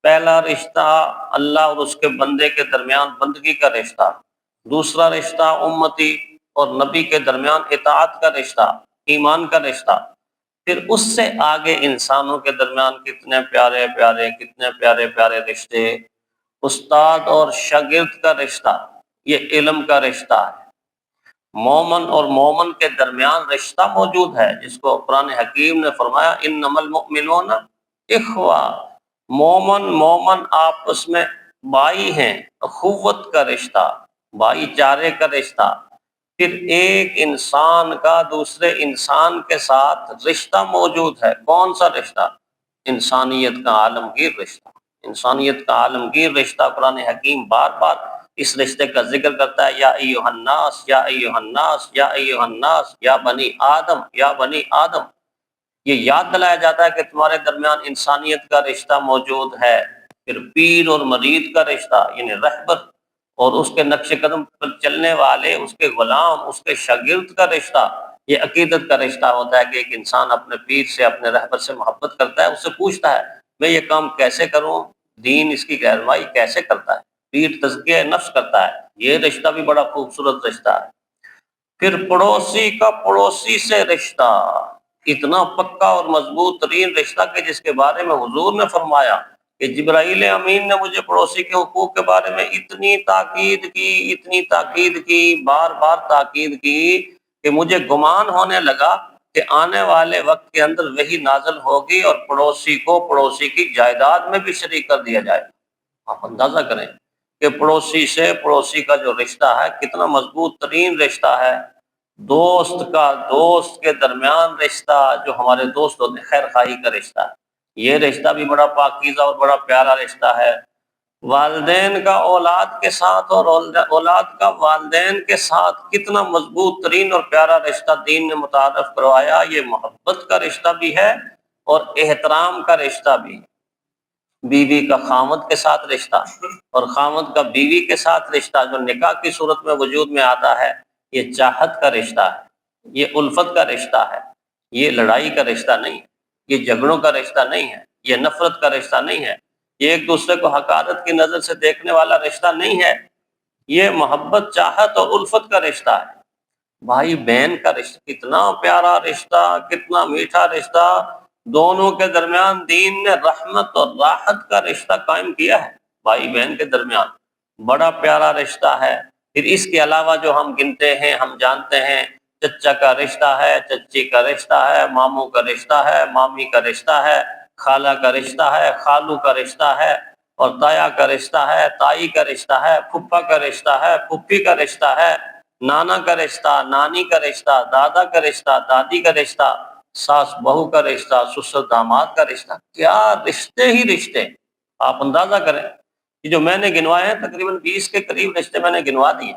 پہلا رشتہ اللہ اور اس کے بندے کے درمیان بندگی کا رشتہ، دوسرا رشتہ امتی اور نبی کے درمیان اطاعت کا رشتہ، ایمان کا رشتہ، پھر اس سے آگے انسانوں کے درمیان کتنے پیارے پیارے کتنے پیارے پیارے رشتے، استاد اور شاگرد کا رشتہ، یہ علم کا رشتہ ہے۔ مومن اور مومن کے درمیان رشتہ موجود ہے، جس کو قرآن حکیم نے فرمایا انما المؤمنون اخوہ، مومن مومن آپس میں بھائی ہیں، اخوت کا رشتہ، بھائی چارے کا رشتہ۔ پھر ایک انسان کا دوسرے انسان کے ساتھ رشتہ موجود ہے، کون سا رشتہ؟ انسانیت کا عالمگیر رشتہ، انسانیت کا عالمگیر رشتہ۔ قرآن حکیم بار بار اس رشتے کا ذکر کرتا ہے، یا ایھا الناس یا ایھا الناس یا ایھا الناس یا بنی آدم یا بنی آدم، یہ یاد دلایا جاتا ہے کہ تمہارے درمیان انسانیت کا رشتہ موجود ہے۔ پھر پیر اور مرید کا رشتہ، یعنی رہبر اور اس کے نقش قدم پر چلنے والے، اس کے غلام، اس کے شاگرد کا رشتہ، یہ عقیدت کا رشتہ ہوتا ہے کہ ایک انسان اپنے پیر سے اپنے رہبر سے محبت کرتا ہے، اس سے پوچھتا ہے میں یہ کام کیسے کروں، دین اس کی رہنمائی کیسے کرتا ہے، پیر تزکیہ نفس کرتا ہے، یہ رشتہ بھی بڑا خوبصورت رشتہ ہے۔ پھر پڑوسی کا پڑوسی سے رشتہ، اتنا پکا اور مضبوط ترین رشتہ کہ جس کے بارے میں حضور نے فرمایا کہ جبرائیل امین نے مجھے پڑوسی کے حقوق کے بارے میں اتنی تاکید کی، بار بار تاکید کی کہ مجھے گمان ہونے لگا کہ آنے والے وقت کے اندر وہی نازل ہوگی اور پڑوسی کو پڑوسی کی جائیداد میں بھی شریک کر دیا جائے۔ آپ اندازہ کریں کہ پڑوسی سے پڑوسی کا جو رشتہ ہے کتنا مضبوط ترین رشتہ ہے۔ دوست کا دوست کے درمیان رشتہ، جو ہمارے دوست ہوتے ہیں، خیر خواہی کا رشتہ، یہ رشتہ بھی بڑا پاکیزہ اور بڑا پیارا رشتہ ہے۔ والدین کا اولاد کے ساتھ اور اولاد کا والدین کے ساتھ کتنا مضبوط ترین اور پیارا رشتہ دین نے متعارف کروایا، یہ محبت کا رشتہ بھی ہے اور احترام کا رشتہ بھی۔ بیوی کا خامد کے ساتھ رشتہ اور خامد کا بیوی کے ساتھ رشتہ جو نکاح کی صورت میں وجود میں آتا ہے، یہ چاہت کا رشتہ ہے، یہ الفت کا رشتہ ہے، یہ لڑائی کا رشتہ نہیں ہے، یہ جھگڑوں کا رشتہ نہیں ہے، یہ نفرت کا رشتہ نہیں ہے، یہ ایک دوسرے کو حقارت کی نظر سے دیکھنے والا رشتہ نہیں ہے، یہ محبت چاہت اور الفت کا رشتہ ہے۔ بھائی بہن کا رشتہ کتنا پیارا رشتہ، کتنا میٹھا رشتہ، دونوں کے درمیان دین نے رحمت اور راحت کا رشتہ قائم کیا ہے، بھائی بہن کے درمیان بڑا پیارا رشتہ ہے۔ پھر اس کے علاوہ جو ہم گنتے ہیں، ہم جانتے ہیں، چچا کا رشتہ ہے، چچی کا رشتہ ہے، ماموں کا رشتہ ہے، مامی کا رشتہ ہے، خالہ کا رشتہ ہے، خالو کا رشتہ ہے، اور تایا کا رشتہ ہے، تائی کا رشتہ ہے، پھپھا کا رشتہ ہے، پھپھی کا رشتہ ہے، نانا کا رشتہ، نانی کا رشتہ، دادا کا رشتہ، دادی کا رشتہ، ساس بہو کا رشتہ، سسر داماد کا رشتہ، کیا رشتے ہی رشتے۔ آپ اندازہ کریں، یہ جو میں نے گنوائے ہیں تقریباً 20 کے قریب رشتے میں نے گنوا دیے،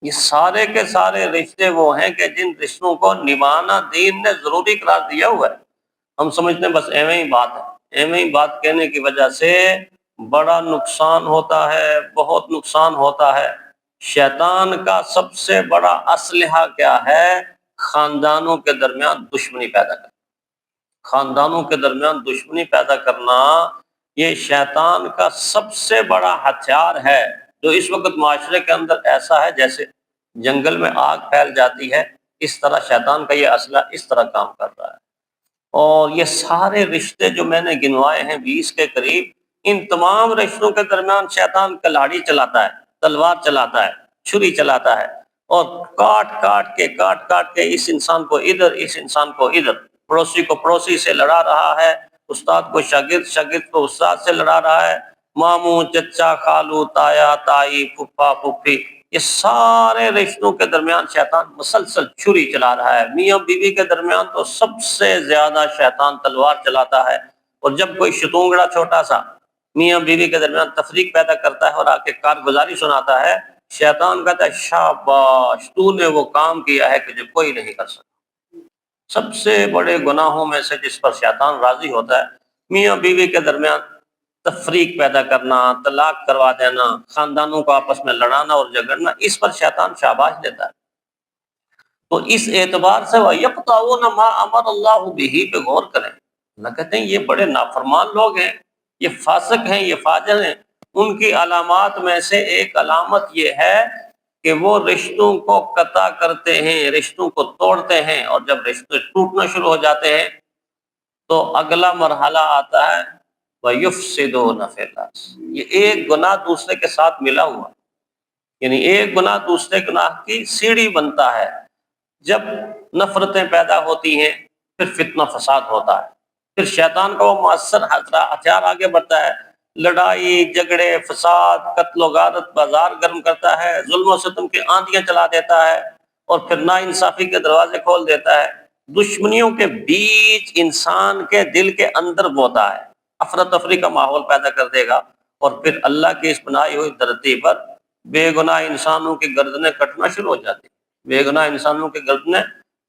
یہ سارے کے سارے رشتے وہ ہیں کہ جن رشتوں کو نبھانا دین نے ضروری قرار دیا ہوا ہے۔ ہم سمجھتے ہیں بس ایویں ہی بات ہے، ایویں ہی بات کہنے کی وجہ سے بڑا نقصان ہوتا ہے، بہت نقصان ہوتا ہے۔ شیطان کا سب سے بڑا اسلحہ کیا ہے؟ خاندانوں کے درمیان دشمنی پیدا کرنا۔ خاندانوں کے درمیان دشمنی پیدا کرنا یہ شیطان کا سب سے بڑا ہتھیار ہے، جو اس وقت معاشرے کے اندر ایسا ہے جیسے جنگل میں آگ پھیل جاتی ہے، اس طرح شیطان کا یہ اسلحہ اس طرح کام کر رہا ہے۔ اور یہ سارے رشتے جو میں نے گنوائے ہیں 20 کے قریب، ان تمام رشتوں کے درمیان شیطان کلاڑی چلاتا ہے، تلوار چلاتا ہے، چھری چلاتا ہے، اور کاٹ کاٹ کے اس انسان کو ادھر، اس انسان کو ادھر، پڑوسی کو پڑوسی سے لڑا رہا ہے، استاد کو شاگرد، شاگرد کو استاد سے لڑا رہا ہے، ماموں، چچا، خالو، تایا، تائی، پھپھا، پھپھی، یہ سارے رشتوں کے درمیان شیطان مسلسل چھری چلا رہا ہے۔ میاں بیوی کے درمیان تو سب سے زیادہ شیطان تلوار چلاتا ہے، اور جب کوئی شتونگڑا چھوٹا سا میاں بیوی کے درمیان تفریق پیدا کرتا ہے اور آ کے کارگزاری سناتا ہے، شیطان کہتا ہے شاباش، تو نے وہ کام کیا ہے کہ جو کوئی نہیں کر سکتا۔ سب سے بڑے گناہوں میں سے جس پر شیطان راضی ہوتا ہے، میاں بیوی کے درمیان تفریق پیدا کرنا، طلاق کروا دینا، خاندانوں کو آپس میں لڑانا اور جھگڑنا، اس پر شیطان شاباش دیتا ہے۔ تو اس اعتبار سے وَيَقْطَعُونَ مَا أَمَرَ اللَّهُ بِهِ پہ غور کریں۔ اللہ کہتے ہیں یہ بڑے نافرمان لوگ ہیں یہ فاسق ہیں، یہ فاجر ہیں، ان کی علامات میں سے ایک علامت یہ ہے کہ وہ رشتوں کو قطع کرتے ہیں، رشتوں کو توڑتے ہیں، اور جب رشتے ٹوٹنا شروع ہو جاتے ہیں تو اگلا مرحلہ آتا ہے وَيُفْسِدُونَ فِي الْأَرْضِ۔ یہ ایک گناہ دوسرے کے ساتھ ملا ہوا ہے، یعنی ایک گناہ دوسرے گناہ کی سیڑھی بنتا ہے۔ جب نفرتیں پیدا ہوتی ہیں پھر فتنہ فساد ہوتا ہے، پھر شیطان کا وہ مؤثر ہتھیار آگے بڑھتا ہے، لڑائی جھگڑے فساد قتل و غارت بازار گرم کرتا ہے، ظلم و ستم کی آندیاں چلا دیتا ہے، اور پھر ناانصافی کے دروازے کھول دیتا ہے، دشمنیوں کے بیچ انسان کے دل کے اندر بوتا ہے، افراتفری کا ماحول پیدا کر دے گا، اور پھر اللہ کی اس بنائی ہوئی دھرتی پر بے گناہ انسانوں کی گردنیں کٹنا شروع ہو جاتی ہیں، بے گناہ انسانوں کی گردنیں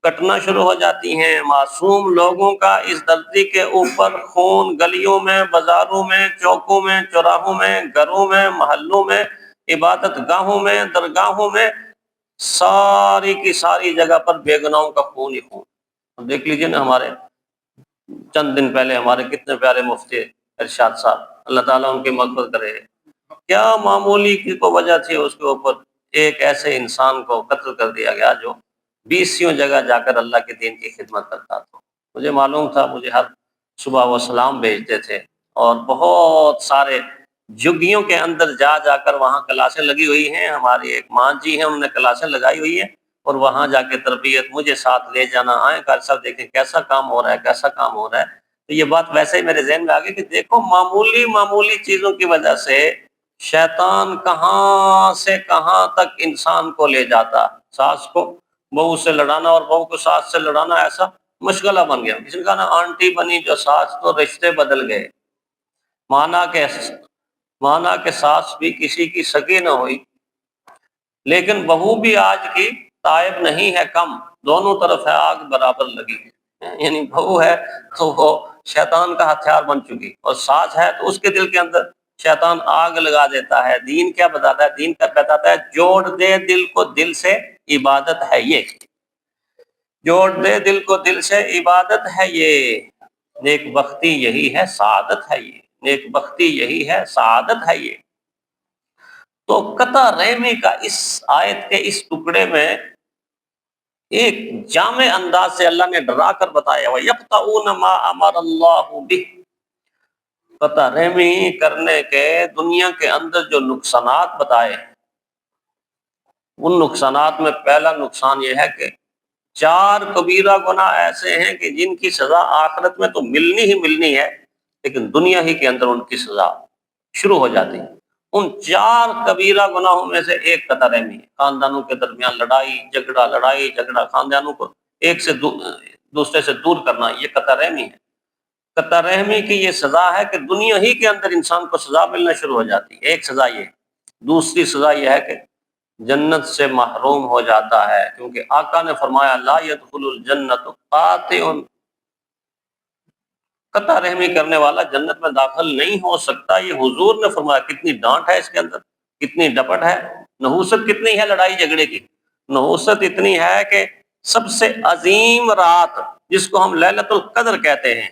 کٹنا شروع ہو جاتی ہیں، معصوم لوگوں کا اس دھرتی کے اوپر خون گلیوں میں، بازاروں میں، چوکوں میں، چوراہوں میں، گھروں میں، محلوں میں، عبادت گاہوں میں، درگاہوں میں، ساری کی ساری جگہ پر بے گناہوں کا خون ہی خون۔ اب دیکھ لیجئے نا، ہمارے چند دن پہلے ہمارے کتنے پیارے مفتی ارشاد صاحب، اللہ تعالیٰ ان کی مغفرت کرے، کیا معمولی کی کو وجہ تھی، اس کے اوپر ایک ایسے انسان کو قتل کر دیا گیا جو 20 جگہ جا کر اللہ کے دین کی خدمت کرتا تھا۔ مجھے معلوم تھا، مجھے ہر صبح وہ سلام بھیجتے تھے، اور بہت سارے جھگیوں کے اندر جا جا کر وہاں کلاسیں لگی ہوئی ہیں، ہماری ایک ماں جی ہیں، انہوں نے کلاسیں لگائی ہوئی ہیں، اور وہاں جا کے تربیت مجھے ساتھ لے جانا، آئیں کر سب دیکھیں کیسا کام ہو رہا ہے، کیسا کام ہو رہا ہے۔ تو یہ بات ویسے ہی میرے ذہن میں آ گئی کہ دیکھو، معمولی معمولی چیزوں کی وجہ سے شیطان کہاں سے کہاں تک انسان کو لے جاتا۔ ساس کو بہو سے لڑانا اور بہو کو ساس سے لڑانا ایسا مشغلہ بن گیا، کسی نے کہا نا آنٹی بنی جو ساس تو رشتے بدل گئے، مانا کہ ساس بھی کسی کی سگی نہ ہوئی، لیکن بہو بھی آج کی تائب نہیں ہے کم، دونوں طرف ہے آگ برابر لگی ہے، یعنی بہو ہے تو وہ شیطان کا ہتھیار بن چکی، اور ساس ہے تو اس کے دل کے اندر شیطان آگ لگا دیتا ہے۔ دین کیا بتاتا ہے؟ دین کا بتاتا ہے جوڑ دے دل کو دل سے، عبادت ہے یہ، جوڑ دے دل کو دل سے، عبادت ہے یہ، نیک بختی یہی ہے، سعادت ہے یہ، نیک بختی یہی ہے، سعادت ہے یہ۔ تو قطع رحمی کا اس آیت کے اس ٹکڑے میں ایک جامع انداز سے اللہ نے ڈرا کر بتایا، وَيَقْطَعُونَ مَا أَمَرَ اللَّهُ بِهِ، قطع رحمی کرنے کے دنیا کے اندر جو نقصانات بتائے، ان نقصانات میں پہلا نقصان یہ ہے کہ 4 کبیرہ گناہ ایسے ہیں کہ جن کی سزا آخرت میں تو ملنی ہی ملنی ہے، لیکن دنیا ہی کے اندر ان کی سزا شروع ہو جاتی ہے۔ ان 4 کبیرہ گناہوں میں سے ایک قطع رحمی ہے، خاندانوں کے درمیان لڑائی جھگڑا، خاندانوں کو ایک سے دوسرے سے دور کرنا، یہ قطع رحمی ہے۔ قطع رحمی کی یہ سزا ہے کہ دنیا ہی کے اندر انسان کو سزا ملنا شروع ہو جاتی ہے، ایک سزا یہ۔ دوسری سزا یہ ہے کہ جنت سے محروم ہو جاتا ہے، کیونکہ آقا نے فرمایا لا يدخل الجنت قاطع، قطع رحمی کرنے والا جنت میں داخل نہیں ہو سکتا۔ یہ حضور نے فرمایا، کتنی ڈانٹ ہے اس کے اندر، کتنی ڈپٹ ہے، نحوست کتنی ہے لڑائی جھگڑے کی، نحوست اتنی ہے کہ سب سے عظیم رات جس کو ہم لیلۃ القدر کہتے ہیں،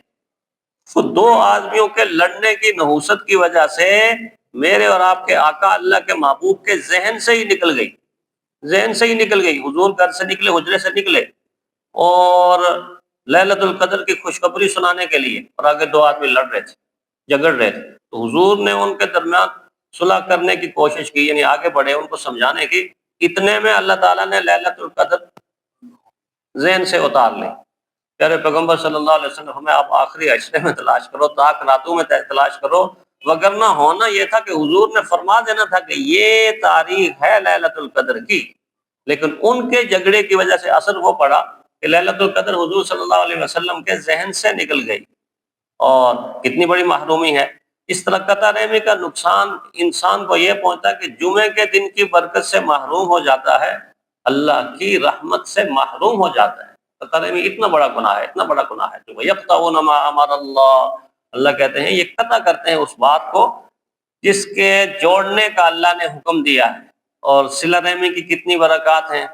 وہ 2 آدمیوں کے لڑنے کی نحوست کی وجہ سے میرے اور آپ کے آقا اللہ کے محبوب کے ذہن سے ہی نکل گئی، ذہن سے ہی نکل گئی۔ حضور گھر سے نکلے، حجرے سے نکلے، اور لیلۃ القدر کی خوشخبری سنانے کے لیے، اور آگے 2 آدمی لڑ رہے تھے، جھگڑ رہے تھے، تو حضور نے ان کے درمیان صلح کرنے کی کوشش کی، یعنی آگے بڑھے ان کو سمجھانے کی، اتنے میں اللہ تعالیٰ نے لیلۃ القدر ذہن سے اتار لی۔ پیارے پیغمبر صلی اللہ علیہ وسلم ہمیں آپ آخری عشرے میں تلاش کرو، طاق راتوں میں تلاش کرو، وگرنہ ہونا یہ تھا کہ حضور نے فرما دینا تھا کہ یہ تاریخ ہے لیلۃ القدر کی، لیکن ان کے جھگڑے کی وجہ سے اثر وہ پڑا کہ لیلۃ القدر حضور صلی اللہ علیہ وسلم کے ذہن سے نکل گئی، اور کتنی بڑی محرومی ہے۔ اس طرح قطع رحمی کا نقصان انسان کو یہ پہنچتا ہے کہ جمعے کے دن کی برکت سے محروم ہو جاتا ہے، اللہ کی رحمت سے محروم ہو جاتا ہے۔ قطع رحمی اتنا بڑا گناہ ہے، اتنا بڑا گناہ ہے، جو یقطعون ما امر اللہ، اللہ کہتے ہیں یہ قطع کرتے ہیں اس بات کو جس کے جوڑنے کا اللہ نے حکم دیا ہے۔ اور صلہ رحمی کی کتنی برکات ہیں،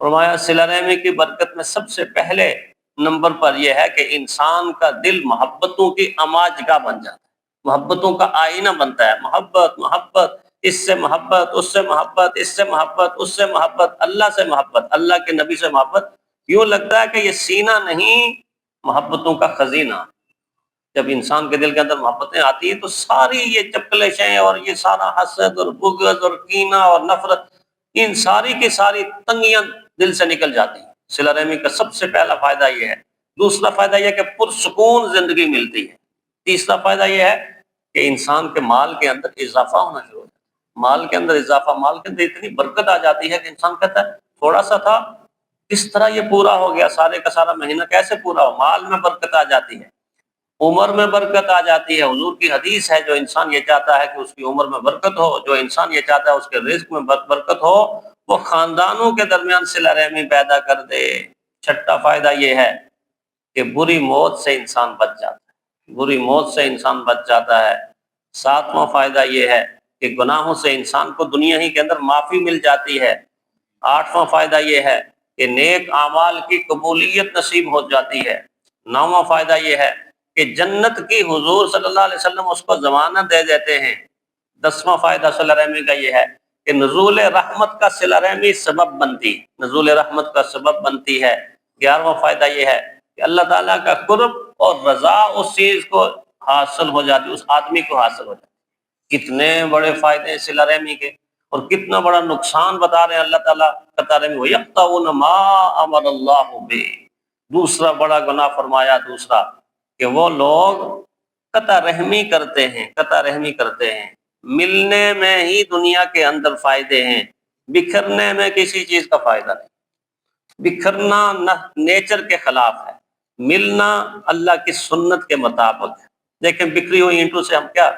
فرمایا صلہ رحمی کی برکت میں سب سے پہلے نمبر پر یہ ہے کہ انسان کا دل محبتوں کی اماج کا بن جاتا ہے۔ محبتوں کا آئینہ بنتا ہے، محبت محبت، اس سے محبت، اس سے محبت، اس سے محبت، اس سے محبت، اللہ سے محبت، اللہ کے نبی سے محبت۔ یوں لگتا ہے کہ یہ سینہ نہیں، محبتوں کا خزینہ۔ جب انسان کے دل کے اندر محبتیں آتی ہیں تو ساری یہ چپکلشیں اور یہ سارا حسد اور بغض اور کینہ اور نفرت، ان ساری کی ساری تنگیاں دل سے نکل جاتی ہیں۔ صلہ رحمی کا سب سے پہلا فائدہ یہ ہے۔ دوسرا فائدہ یہ ہے کہ پرسکون زندگی ملتی ہے۔ تیسرا فائدہ یہ ہے کہ انسان کے مال کے اندر اضافہ ہونا شروع ہو جاتا ہے۔ مال کے اندر اضافہ، مال کے اندر اتنی برکت آ جاتی ہے کہ انسان کہتا ہے تھوڑا سا تھا، کس طرح یہ پورا ہو گیا، سارے کا سارا مہینہ کیسے پورا ہو۔ مال میں برکت آ جاتی ہے، عمر میں برکت آ جاتی ہے۔ حضور کی حدیث ہے، جو انسان یہ چاہتا ہے کہ اس کی عمر میں برکت ہو، جو انسان یہ چاہتا ہے اس کے رزق میں برکت ہو، وہ خاندانوں کے درمیان صلہ رحمی پیدا کر دے۔ چھٹا فائدہ یہ ہے کہ بری موت سے انسان بچ جاتا ہے، بری موت سے انسان بچ جاتا ہے۔ ساتواں فائدہ یہ ہے کہ گناہوں سے انسان کو دنیا ہی کے اندر معافی مل جاتی ہے۔ آٹھواں فائدہ یہ ہے کہ نیک اعمال کی قبولیت نصیب ہو جاتی ہے۔ نوواں فائدہ یہ ہے کہ جنت کی حضور صلی اللہ علیہ وسلم اس کو ضمانت دے دیتے ہیں۔ 10واں فائدہ صلہ رحمی کا یہ ہے کہ نزول رحمت کا صلہ رحمی سبب بنتی ہے، نزول رحمت کا سبب بنتی ہے۔ 11واں فائدہ یہ ہے کہ اللہ تعالیٰ کا قرب اور رضا اس چیز کو حاصل ہو جاتی، اس آدمی کو حاصل ہو جاتی۔ کتنے بڑے فائدے ہیں صلہ رحمی کے، اور کتنا بڑا نقصان بتا رہے ہیں اللہ تعالیٰ بتا رہے ہیں، وَيَقْطَعُونَ مَا أَمَرَ اللَّهُ بِهِ۔ دوسرا بڑا گناہ فرمایا، دوسرا کہ وہ لوگ قطع رحمی کرتے ہیں، قطع رحمی کرتے ہیں۔ ملنے میں ہی دنیا کے اندر فائدے ہیں، بکھرنے میں کسی چیز کا فائدہ نہیں۔ بکھرنا نیچر کے خلاف ہے، ملنا اللہ کی سنت کے مطابق ہے۔ دیکھیں بکھری ہوئی اینٹوں سے ہم کیا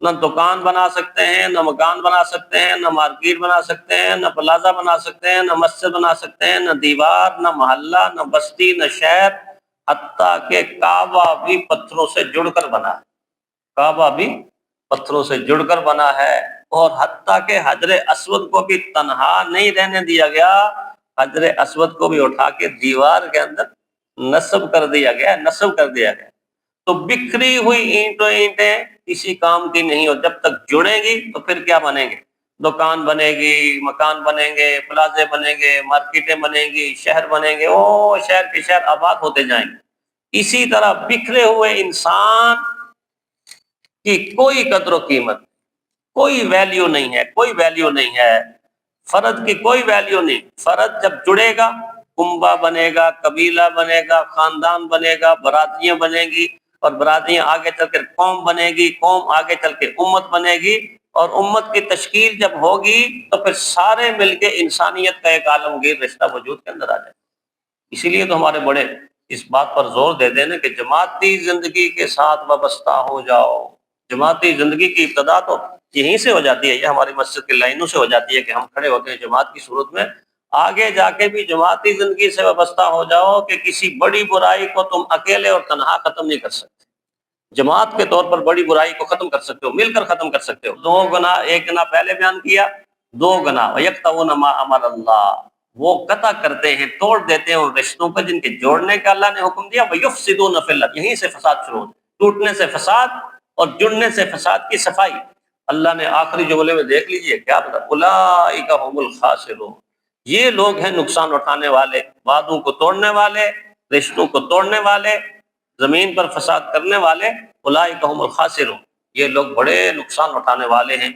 نہ دکان بنا سکتے ہیں، نہ مکان بنا سکتے ہیں، نہ مارکیٹ بنا سکتے ہیں، نہ پلازہ بنا سکتے ہیں، نہ مسجد بنا سکتے ہیں، نہ دیوار، نہ محلہ، نہ بستی، نہ شہر، حتیٰ کہ کعبہ بھی پتھروں سے جڑ کر بنا ہے۔ کعبہ بھی پتھروں سے جڑ کر بنا ہے، اور حتیٰ کہ حجر اسود کو بھی تنہا نہیں رہنے دیا گیا، حجر اسود کو بھی اٹھا کے دیوار کے اندر نصب کر دیا گیا، نصب کر دیا گیا۔ تو بکھری ہوئی اینٹیں کسی کام کی نہیں، اور جب تک جڑیں گی تو پھر کیا بنیں گے؟ دکان بنے گی، مکان بنیں گے، پلازے بنیں گے، مارکیٹیں بنیں گی، شہر بنیں گے، او شہر کے شہر آباد ہوتے جائیں گے۔ اسی طرح بکھرے ہوئے انسان کی کوئی قدر و قیمت، کوئی ویلیو نہیں ہے، کوئی ویلیو نہیں ہے۔ فرد کی کوئی ویلیو نہیں۔ فرد جب جڑے گا، کنبہ بنے گا، قبیلہ بنے گا، خاندان بنے گا، برادریاں بنے گی، اور برادریاں آگے چل کر قوم بنے گی، قوم آگے چل کے امت بنے گی، اور امت کی تشکیل جب ہوگی تو پھر سارے مل کے انسانیت کا ایک عالمگیر رشتہ وجود کے اندر آ جائے۔ اسی لیے تو ہمارے بڑے اس بات پر زور دیتے ہیں کہ جماعتی زندگی کے ساتھ وابستہ ہو جاؤ۔ جماعتی زندگی کی ابتدا تو یہیں سے ہو جاتی ہے، یہ ہماری مسجد کی لائنوں سے ہو جاتی ہے کہ ہم کھڑے ہوتے ہیں جماعت کی صورت میں۔ آگے جا کے بھی جماعتی زندگی سے وابستہ ہو جاؤ کہ کسی بڑی برائی کو تم اکیلے اور تنہا ختم نہیں کر سکتے، جماعت کے طور پر بڑی برائی کو ختم کر سکتے ہو، مل کر ختم کر سکتے ہو۔ دو گناہ، ایک گناہ پہلے بیان کیا، دو گناہ وَيَقْطَعُونَ مَا أَمَرَ اللَّهُ، وہ قطع کرتے ہیں، توڑ دیتے ہیں ان رشتوں کو جن کے جوڑنے کا اللہ نے حکم دیا۔ وَيُفْسِدُونَ فِي الْأَرْضِ، یہیں سے فساد شروع ہوتا ہے، ٹوٹنے سے فساد اور جڑنے سے فساد کی صفائی۔ اللہ نے آخری جملے میں دیکھ لیجئے کیا بتا، اولئک هم الخاسرون، یہ لوگ ہیں نقصان اٹھانے والے، وعدوں کو توڑنے والے، رشتوں کو توڑنے والے، زمین پر فساد کرنے والے۔ اولئک هم الخاسرون، یہ لوگ بڑے نقصان اٹھانے والے ہیں۔